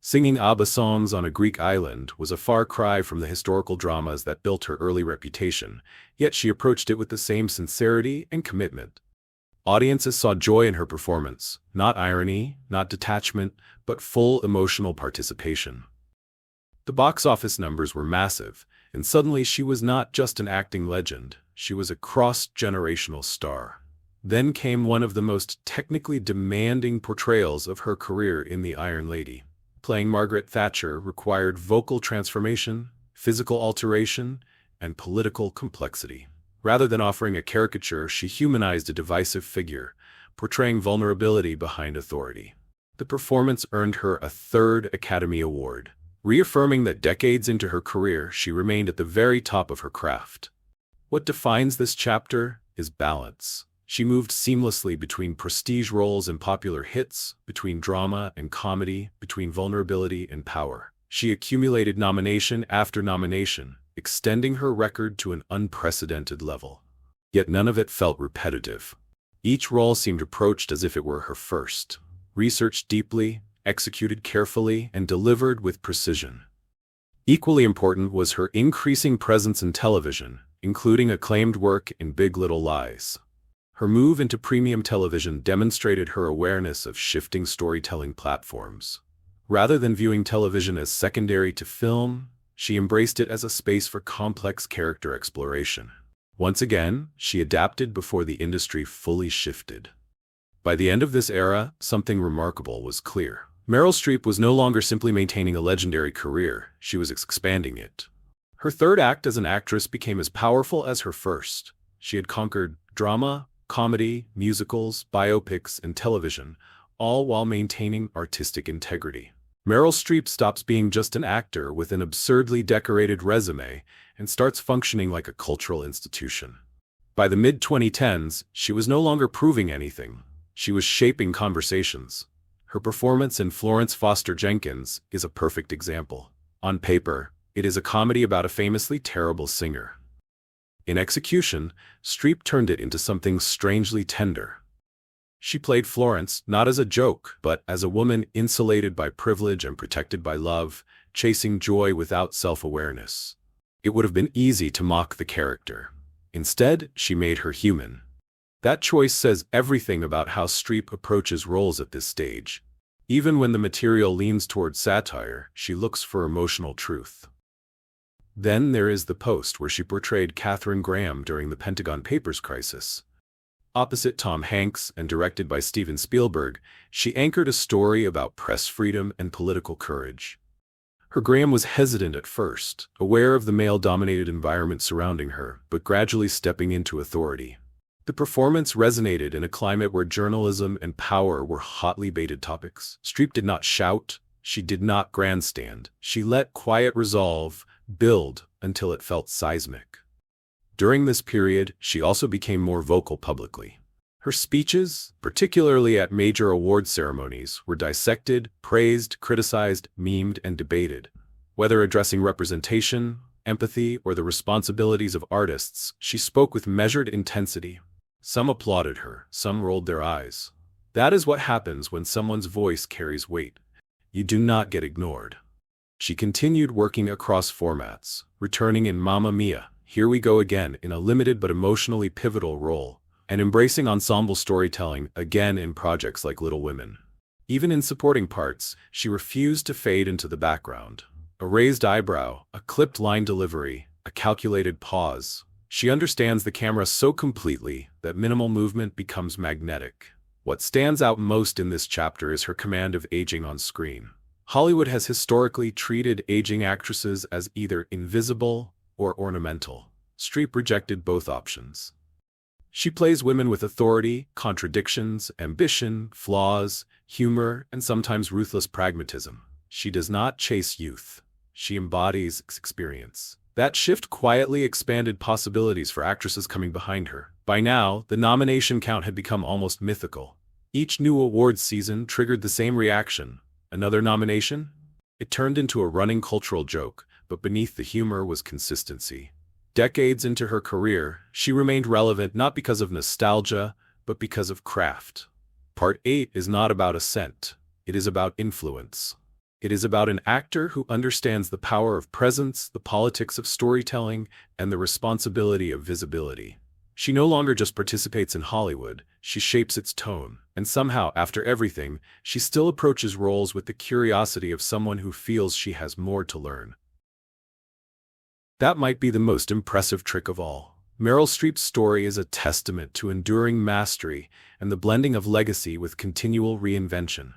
Singing ABBA songs on a Greek island was a far cry from the historical dramas that built her early reputation, yet she approached it with the same sincerity and commitment. Audiences saw joy in her performance, not irony, not detachment, but full emotional participation. The box office numbers were massive, and suddenly she was not just an acting legend, she was a cross-generational star. Then came one of the most technically demanding portrayals of her career in The Iron Lady. Playing Margaret Thatcher required vocal transformation, physical alteration, and political complexity. Rather than offering a caricature, she humanized a divisive figure, portraying vulnerability behind authority. The performance earned her a third Academy Award, reaffirming that decades into her career she remained at the very top of her craft. What defines this chapter is balance. She moved seamlessly between prestige roles and popular hits, between drama and comedy, between vulnerability and power. She accumulated nomination after nomination, extending her record to an unprecedented level. Yet none of it felt repetitive. Each role seemed approached as if it were her first, researched deeply, executed carefully, and delivered with precision. Equally important was her increasing presence in television, including acclaimed work in Big Little Lies. Her move into premium television demonstrated her awareness of shifting storytelling platforms. Rather than viewing television as secondary to film, she embraced it as a space for complex character exploration. Once again, she adapted before the industry fully shifted. By the end of this era, something remarkable was clear. Meryl Streep was no longer simply maintaining a legendary career, she was expanding it. Her third act as an actress became as powerful as her first. She had conquered drama, comedy, musicals, biopics, and television, all while maintaining artistic integrity. Meryl Streep stops being just an actor with an absurdly decorated resume and starts functioning like a cultural institution. By the mid-2010s, she was no longer proving anything. She was shaping conversations. Her performance in Florence Foster Jenkins is a perfect example. On paper, it is a comedy about a famously terrible singer. In execution, Streep turned it into something strangely tender. She played Florence not as a joke, but as a woman insulated by privilege and protected by love, chasing joy without self-awareness. It would have been easy to mock the character. Instead, she made her human. That choice says everything about how Streep approaches roles at this stage. Even when the material leans toward satire, she looks for emotional truth. Then there is The Post, where she portrayed Katharine Graham during the Pentagon Papers crisis. Opposite Tom Hanks and directed by Steven Spielberg, she anchored a story about press freedom and political courage. Her Graham was hesitant at first, aware of the male-dominated environment surrounding her, but gradually stepping into authority. The performance resonated in a climate where journalism and power were hotly debated topics. Streep did not shout, she did not grandstand. She let quiet resolve build until it felt seismic. During this period, she also became more vocal publicly. Her speeches, particularly at major award ceremonies, were dissected, praised, criticized, memed, and debated. Whether addressing representation, empathy, or the responsibilities of artists, she spoke with measured intensity. Some applauded her, some rolled their eyes. That is what happens when someone's voice carries weight. You do not get ignored. She continued working across formats, returning in Mamma Mia, Here We Go Again in a limited but emotionally pivotal role, and embracing ensemble storytelling again in projects like Little Women. Even in supporting parts, she refused to fade into the background. A raised eyebrow, a clipped line delivery, a calculated pause. She understands the camera so completely that minimal movement becomes magnetic. What stands out most in this chapter is her command of aging on screen. Hollywood has historically treated aging actresses as either invisible or ornamental. Streep rejected both options. She plays women with authority, contradictions, ambition, flaws, humor, and sometimes ruthless pragmatism. She does not chase youth. She embodies experience. That shift quietly expanded possibilities for actresses coming behind her. By now, the nomination count had become almost mythical. Each new awards season triggered the same reaction. Another nomination? It turned into a running cultural joke, but beneath the humor was consistency. Decades into her career, she remained relevant not because of nostalgia, but because of craft. Part 8 is not about ascent. It is about influence. It is about an actor who understands the power of presence, the politics of storytelling, and the responsibility of visibility. She no longer just participates in Hollywood, she shapes its tone, and somehow, after everything, she still approaches roles with the curiosity of someone who feels she has more to learn. That might be the most impressive trick of all. Meryl Streep's story is a testament to enduring mastery and the blending of legacy with continual reinvention.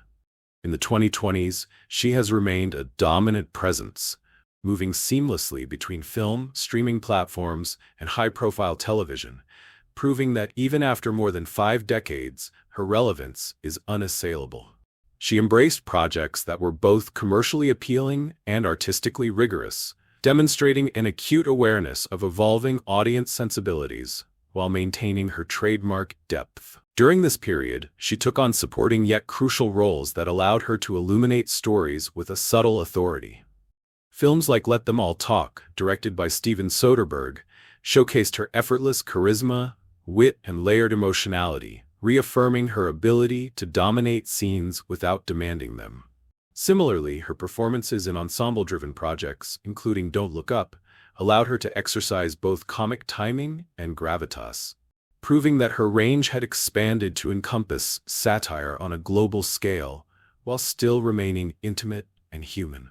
In the 2020s, she has remained a dominant presence, moving seamlessly between film, streaming platforms, and high-profile television, proving that even after more than 5 decades, her relevance is unassailable. She embraced projects that were both commercially appealing and artistically rigorous, demonstrating an acute awareness of evolving audience sensibilities while maintaining her trademark depth. During this period, she took on supporting yet crucial roles that allowed her to illuminate stories with a subtle authority. Films like Let Them All Talk, directed by Steven Soderbergh, showcased her effortless charisma, wit, and layered emotionality, reaffirming her ability to dominate scenes without demanding them. Similarly, her performances in ensemble-driven projects, including Don't Look Up, allowed her to exercise both comic timing and gravitas, proving that her range had expanded to encompass satire on a global scale, while still remaining intimate and human.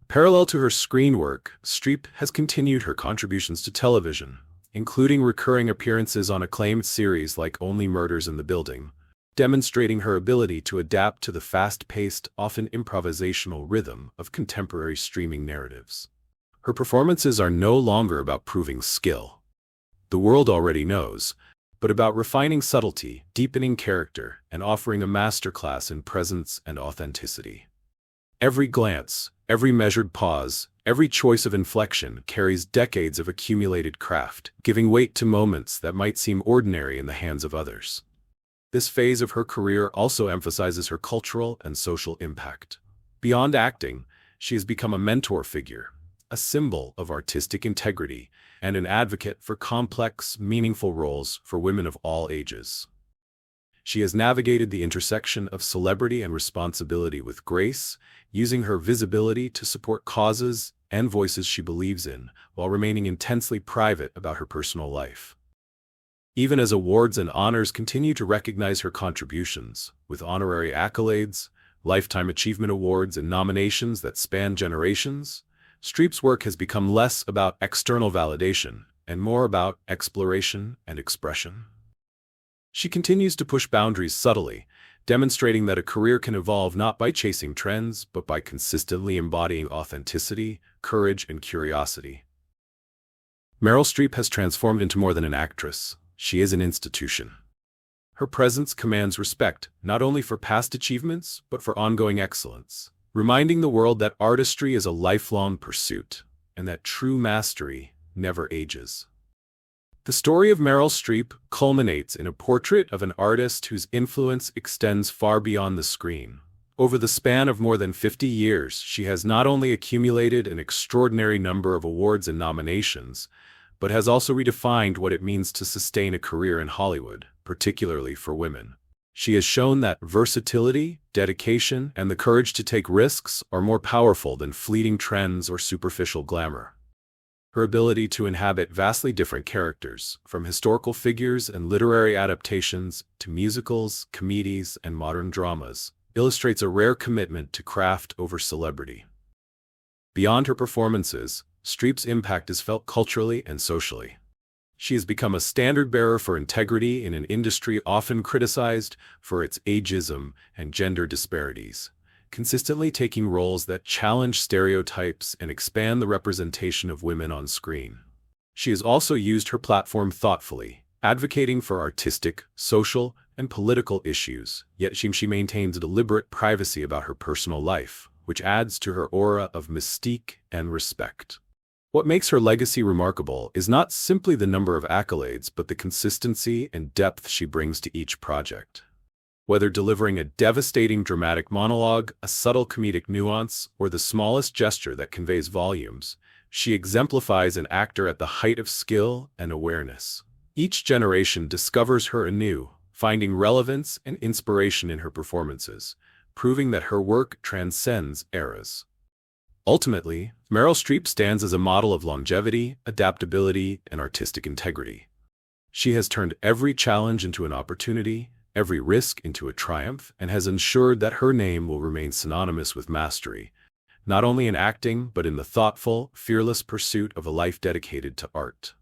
Parallel to her screen work, Streep has continued her contributions to television, including recurring appearances on acclaimed series like Only Murders in the Building, demonstrating her ability to adapt to the fast-paced, often improvisational rhythm of contemporary streaming narratives. Her performances are no longer about proving skill. The world already knows, but about refining subtlety, deepening character, and offering a masterclass in presence and authenticity. Every glance, every measured pause, every choice of inflection carries decades of accumulated craft, giving weight to moments that might seem ordinary in the hands of others. This phase of her career also emphasizes her cultural and social impact. Beyond acting, she has become a mentor figure, a symbol of artistic integrity, and an advocate for complex, meaningful roles for women of all ages. She has navigated the intersection of celebrity and responsibility with grace, using her visibility to support causes and voices she believes in, while remaining intensely private about her personal life. Even as awards and honors continue to recognize her contributions, with honorary accolades, lifetime achievement awards, and nominations that span generations, Streep's work has become less about external validation and more about exploration and expression. She continues to push boundaries subtly, demonstrating that a career can evolve not by chasing trends, but by consistently embodying authenticity, courage, and curiosity. Meryl Streep has transformed into more than an actress. She is an institution. Her presence commands respect, not only for past achievements, but for ongoing excellence, reminding the world that artistry is a lifelong pursuit, and that true mastery never ages. The story of Meryl Streep culminates in a portrait of an artist whose influence extends far beyond the screen. Over the span of more than 50 years, she has not only accumulated an extraordinary number of awards and nominations, but has also redefined what it means to sustain a career in Hollywood, particularly for women. She has shown that versatility, dedication, and the courage to take risks are more powerful than fleeting trends or superficial glamour. Her ability to inhabit vastly different characters, from historical figures and literary adaptations to musicals, comedies, and modern dramas, illustrates a rare commitment to craft over celebrity. Beyond her performances, Streep's impact is felt culturally and socially. She has become a standard-bearer for integrity in an industry often criticized for its ageism and gender disparities, consistently taking roles that challenge stereotypes and expand the representation of women on screen. She has also used her platform thoughtfully, advocating for artistic, social, and political issues, yet she maintains a deliberate privacy about her personal life, which adds to her aura of mystique and respect. What makes her legacy remarkable is not simply the number of accolades, but the consistency and depth she brings to each project. Whether delivering a devastating dramatic monologue, a subtle comedic nuance, or the smallest gesture that conveys volumes, she exemplifies an actor at the height of skill and awareness. Each generation discovers her anew, finding relevance and inspiration in her performances, proving that her work transcends eras. Ultimately, Meryl Streep stands as a model of longevity, adaptability, and artistic integrity. She has turned every challenge into an opportunity, every risk into a triumph, and has ensured that her name will remain synonymous with mastery, not only in acting but in the thoughtful, fearless pursuit of a life dedicated to art.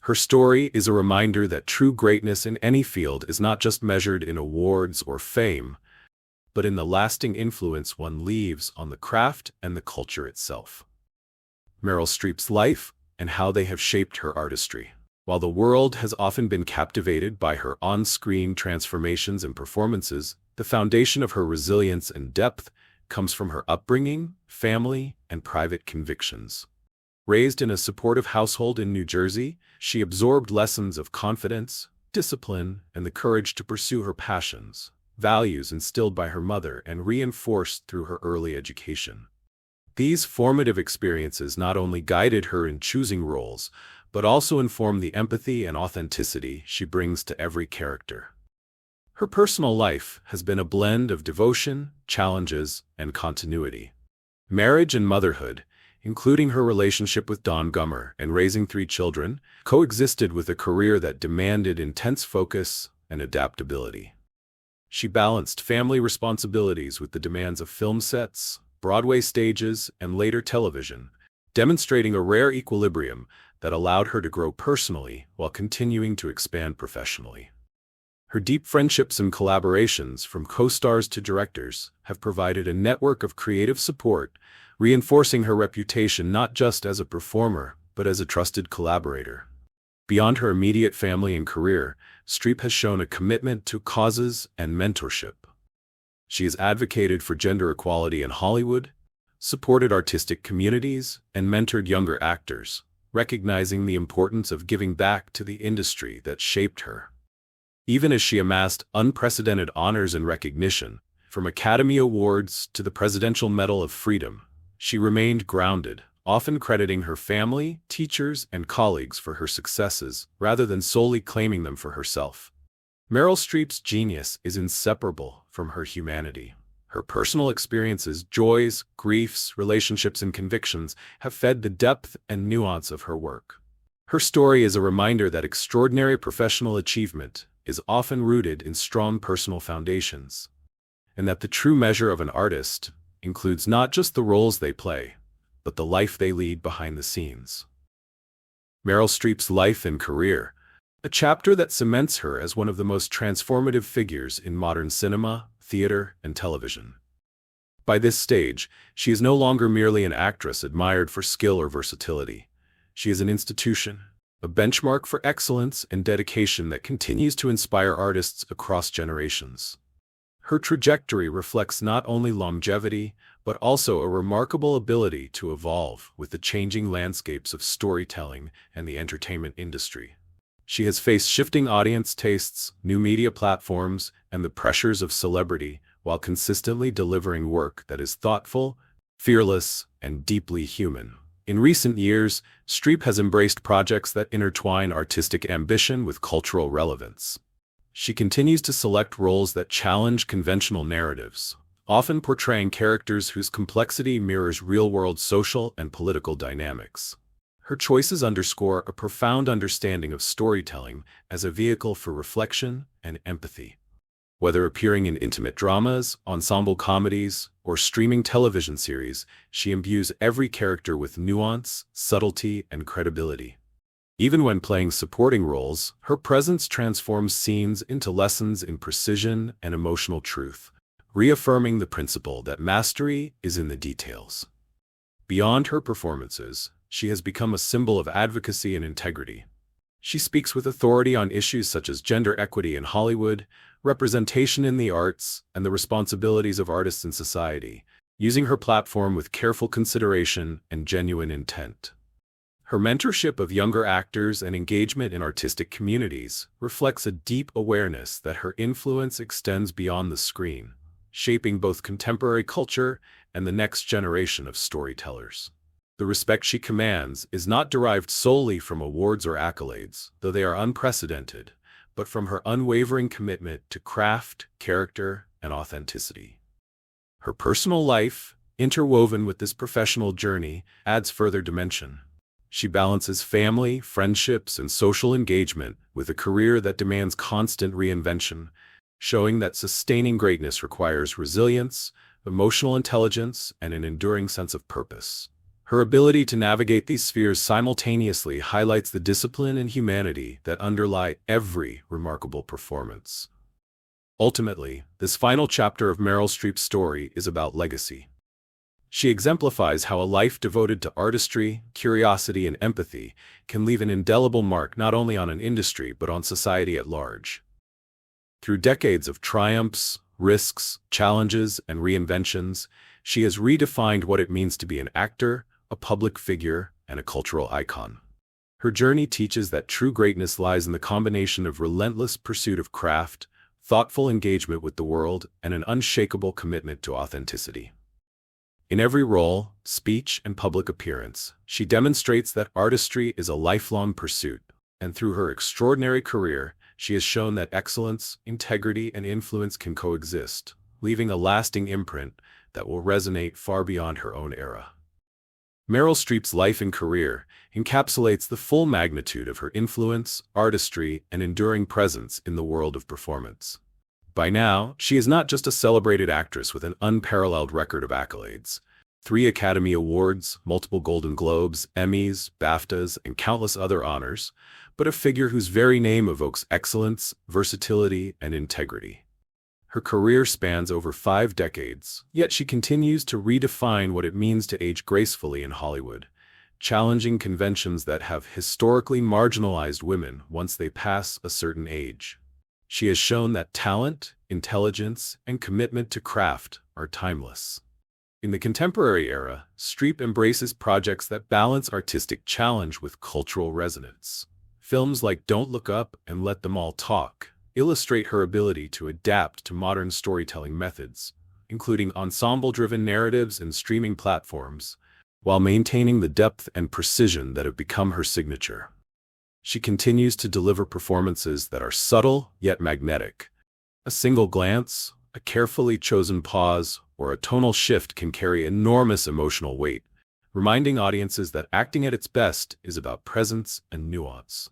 Her story is a reminder that true greatness in any field is not just measured in awards or fame, but in the lasting influence one leaves on the craft and the culture itself. Meryl Streep's life and how they have shaped her artistry. While the world has often been captivated by her on-screen transformations and performances, the foundation of her resilience and depth comes from her upbringing, family, and private convictions. Raised in a supportive household in New Jersey, she absorbed lessons of confidence, discipline, and the courage to pursue her passions, values instilled by her mother and reinforced through her early education. These formative experiences not only guided her in choosing roles, but also inform the empathy and authenticity she brings to every character. Her personal life has been a blend of devotion, challenges, and continuity. Marriage and motherhood, including her relationship with Don Gummer and raising 3 children, coexisted with a career that demanded intense focus and adaptability. She balanced family responsibilities with the demands of film sets, Broadway stages, and later television, demonstrating a rare equilibrium that allowed her to grow personally while continuing to expand professionally. Her deep friendships and collaborations, from co-stars to directors, have provided a network of creative support, reinforcing her reputation not just as a performer, but as a trusted collaborator. Beyond her immediate family and career, Streep has shown a commitment to causes and mentorship. She has advocated for gender equality in Hollywood, supported artistic communities, and mentored younger actors, recognizing the importance of giving back to the industry that shaped her. Even as she amassed unprecedented honors and recognition, from Academy Awards to the Presidential Medal of Freedom, she remained grounded, often crediting her family, teachers, and colleagues for her successes, rather than solely claiming them for herself. Meryl Streep's genius is inseparable from her humanity. Her personal experiences, joys, griefs, relationships, and convictions have fed the depth and nuance of her work. Her story is a reminder that extraordinary professional achievement is often rooted in strong personal foundations, and that the true measure of an artist includes not just the roles they play, but the life they lead behind the scenes. Meryl Streep's life and career, a chapter that cements her as one of the most transformative figures in modern cinema, theater, and television. By this stage, she is no longer merely an actress admired for skill or versatility. She is an institution, a benchmark for excellence and dedication that continues to inspire artists across generations. Her trajectory reflects not only longevity, but also a remarkable ability to evolve with the changing landscapes of storytelling and the entertainment industry. She has faced shifting audience tastes, new media platforms, and the pressures of celebrity, while consistently delivering work that is thoughtful, fearless, and deeply human. In recent years, Streep has embraced projects that intertwine artistic ambition with cultural relevance. She continues to select roles that challenge conventional narratives, often portraying characters whose complexity mirrors real-world social and political dynamics. Her choices underscore a profound understanding of storytelling as a vehicle for reflection and empathy. Whether appearing in intimate dramas, ensemble comedies, or streaming television series, she imbues every character with nuance, subtlety, and credibility. Even when playing supporting roles, her presence transforms scenes into lessons in precision and emotional truth, reaffirming the principle that mastery is in the details. Beyond her performances, she has become a symbol of advocacy and integrity. She speaks with authority on issues such as gender equity in Hollywood, representation in the arts, and the responsibilities of artists in society, using her platform with careful consideration and genuine intent. Her mentorship of younger actors and engagement in artistic communities reflects a deep awareness that her influence extends beyond the screen, shaping both contemporary culture and the next generation of storytellers. The respect she commands is not derived solely from awards or accolades, though they are unprecedented, but from her unwavering commitment to craft, character, and authenticity. Her personal life, interwoven with this professional journey, adds further dimension. She balances family, friendships, and social engagement with a career that demands constant reinvention, showing that sustaining greatness requires resilience, emotional intelligence, and an enduring sense of purpose. Her ability to navigate these spheres simultaneously highlights the discipline and humanity that underlie every remarkable performance. Ultimately, this final chapter of Meryl Streep's story is about legacy. She exemplifies how a life devoted to artistry, curiosity, and empathy can leave an indelible mark not only on an industry but on society at large. Through decades of triumphs, risks, challenges, and reinventions, she has redefined what it means to be an actor, a public figure, and a cultural icon. Her journey teaches that true greatness lies in the combination of relentless pursuit of craft, thoughtful engagement with the world, and an unshakable commitment to authenticity. In every role, speech, and public appearance, she demonstrates that artistry is a lifelong pursuit, and through her extraordinary career, she has shown that excellence, integrity, and influence can coexist, leaving a lasting imprint that will resonate far beyond her own era. Meryl Streep's life and career encapsulates the full magnitude of her influence, artistry, and enduring presence in the world of performance. By now, she is not just a celebrated actress with an unparalleled record of accolades. 3 Academy Awards, multiple Golden Globes, Emmys, BAFTAs, and countless other honors, but a figure whose very name evokes excellence, versatility, and integrity. Her career spans over 5 decades, yet she continues to redefine what it means to age gracefully in Hollywood, challenging conventions that have historically marginalized women once they pass a certain age. She has shown that talent, intelligence, and commitment to craft are timeless. In the contemporary era, Streep embraces projects that balance artistic challenge with cultural resonance. Films like Don't Look Up and Let Them All Talk illustrate her ability to adapt to modern storytelling methods, including ensemble-driven narratives and streaming platforms, while maintaining the depth and precision that have become her signature. She continues to deliver performances that are subtle yet magnetic. A single glance, a carefully chosen pause, or a tonal shift can carry enormous emotional weight, reminding audiences that acting at its best is about presence and nuance.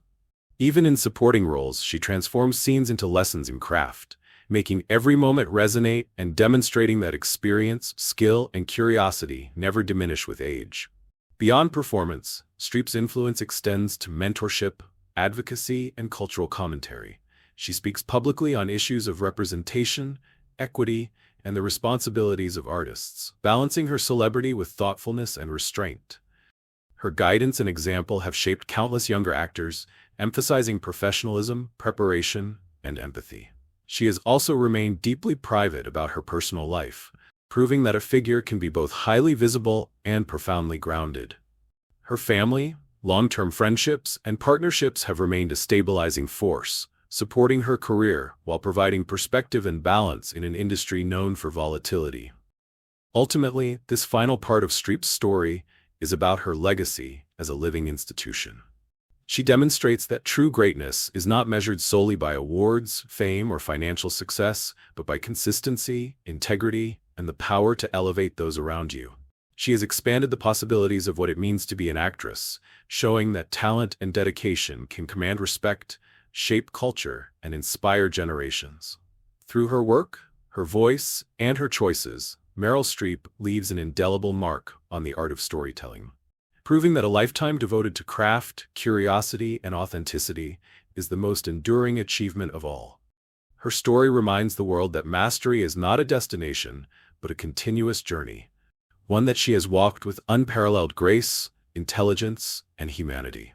Even in supporting roles, she transforms scenes into lessons in craft, making every moment resonate and demonstrating that experience, skill, and curiosity never diminish with age. Beyond performance, Streep's influence extends to mentorship, advocacy, and cultural commentary. She speaks publicly on issues of representation, equity, and the responsibilities of artists, balancing her celebrity with thoughtfulness and restraint. Her guidance and example have shaped countless younger actors, emphasizing professionalism, preparation, and empathy. She has also remained deeply private about her personal life, proving that a figure can be both highly visible and profoundly grounded. Her family, long-term friendships, and partnerships have remained a stabilizing force, supporting her career while providing perspective and balance in an industry known for volatility. Ultimately, this final part of Streep's story is about her legacy as a living institution. She demonstrates that true greatness is not measured solely by awards, fame, or financial success, but by consistency, integrity, and the power to elevate those around you. She has expanded the possibilities of what it means to be an actress, showing that talent and dedication can command respect, shape culture, and inspire generations. Through her work, her voice, and her choices, Meryl Streep leaves an indelible mark on the art of storytelling, proving that a lifetime devoted to craft, curiosity, and authenticity is the most enduring achievement of all. Her story reminds the world that mastery is not a destination, but a continuous journey, one that she has walked with unparalleled grace, intelligence, and humanity.